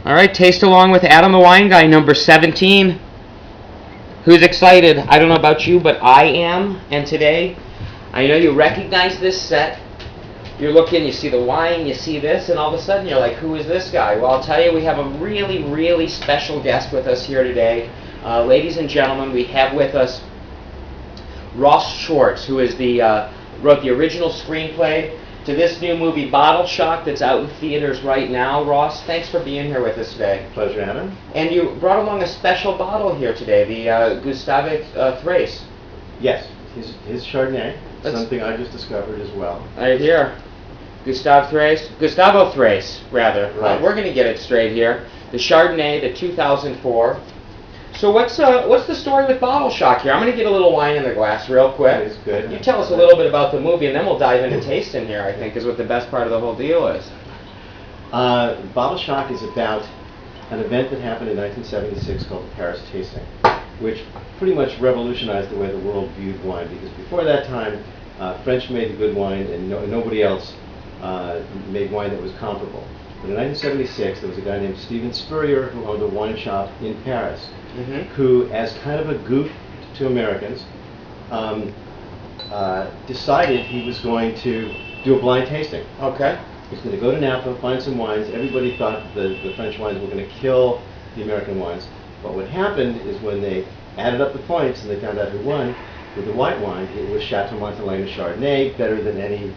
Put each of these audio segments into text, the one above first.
All right, taste along with Adam the Wine Guy, number 17. Who's excited? I don't know about you, but I am. And today, I know you recognize this set. You're looking, you see the wine, you see this, and all of a sudden you're like, who is this guy? Well, I'll tell you, we have a really, really special guest with us here today. Ladies and gentlemen, we have with us Ross Schwartz, who is wrote the original screenplay to this new movie, Bottleshock, that's out in theaters right now. Ross, thanks for being here with us today. Pleasure, Adam. And you brought along a special bottle here today, the Gustavo Thrace. Yes, his Chardonnay, something I just discovered as well. Right here. Gustavo Thrace, rather. Right. We're going to get it straight here. The Chardonnay, the 2004. So what's the story with Bottleshock here? I'm going to get a little wine in the glass real quick. That is good. You tell us a little bit about the movie, and then we'll dive into tasting here, I think, is what the best part of the whole deal is. Bottleshock is about an event that happened in 1976 called the Paris Tasting, which pretty much revolutionized the way the world viewed wine, because before that time, French made the good wine, and nobody else made wine that was comparable. But in 1976, there was a guy named Steven Spurrier who owned a wine shop in Paris, who, as kind of a goof to Americans, decided he was going to do a blind tasting. Okay. He was going to go to Napa, find some wines. Everybody thought the French wines were going to kill the American wines. But what happened is when they added up the points and they found out who won, with the white wine, it was Chateau Montelena Chardonnay, better than any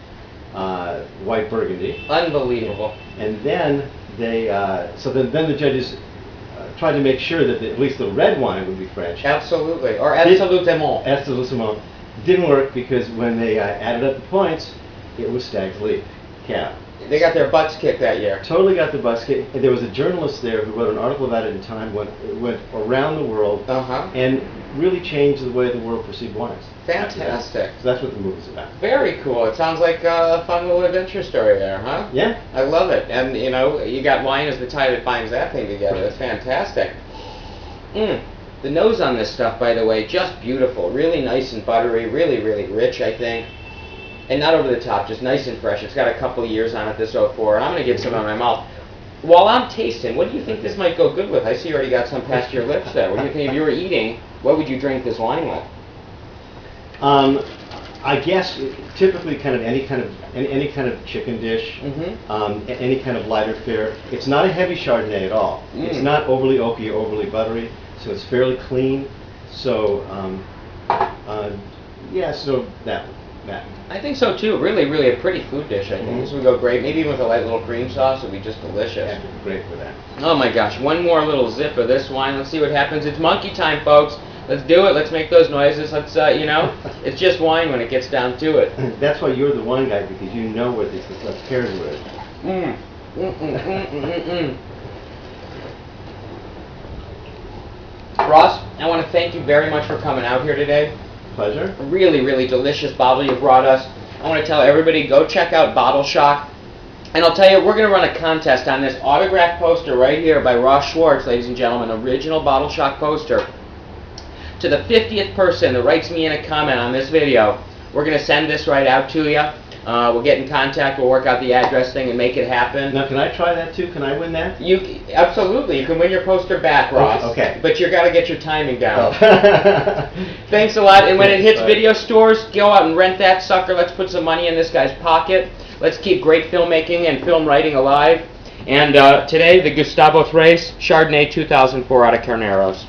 white Burgundy. Unbelievable. And then they, then the judges tried to make sure that at least the red wine would be French. Absolutely. Or absolutement. Absolutement. Didn't work because when they added up the points, it was Stag's Leap Cab. They got their butts kicked that year. Totally got the butts kicked. There was a journalist there who wrote an article about it in Time, went around the world, and really changed the way the world perceived wines. Fantastic. So that's what the movie's about. Very cool. It sounds like a fun little adventure story there, huh? Yeah. I love it. And, you know, you got wine as the tie that binds that thing together. That's fantastic. The nose on this stuff, by the way, just beautiful. Really nice and buttery. Really, really rich, I think. And not over the top, just nice and fresh. It's got a couple years on it, this 04. And I'm going to get some in my mouth. While I'm tasting, what do you think this might go good with? I see you already got some past your lips there. What do you think if you were eating, what would you drink this wine with? I guess typically kind of any kind of chicken dish, any kind of lighter fare. It's not a heavy Chardonnay at all. It's not overly oaky or overly buttery, so it's fairly clean. So yeah, so that. I think so too. Really, really a pretty food dish. I think this would go great. Maybe even with a light little cream sauce, it would be just delicious. Yeah, great for that. Oh my gosh! One more little zip of this wine. Let's see what happens. It's monkey time, folks. Let's do it. Let's make those noises. Let's, you know, it's just wine when it gets down to it. That's why you're the wine guy, because you know what pairs with. Ross, I want to thank you very much for coming out here today. Pleasure. A really, really delicious bottle you brought us. I want to tell everybody, go check out Bottleshock. And I'll tell you, we're going to run a contest on this autographed poster right here by Ross Schwartz, ladies and gentlemen, original Bottleshock poster. To the 50th person that writes me in a comment on this video, we're going to send this right out to you. We'll get in contact, we'll work out the address thing and make it happen. Now, can I try that too? Can I win that? Absolutely. You can win your poster back, Ross. Okay. But you got to get your timing down. Thanks a lot. And when it hits video stores, go out and rent that sucker. Let's put some money in this guy's pocket. Let's keep great filmmaking and film writing alive. And today, the Gustavo Thrace Chardonnay 2004 out of Carneros.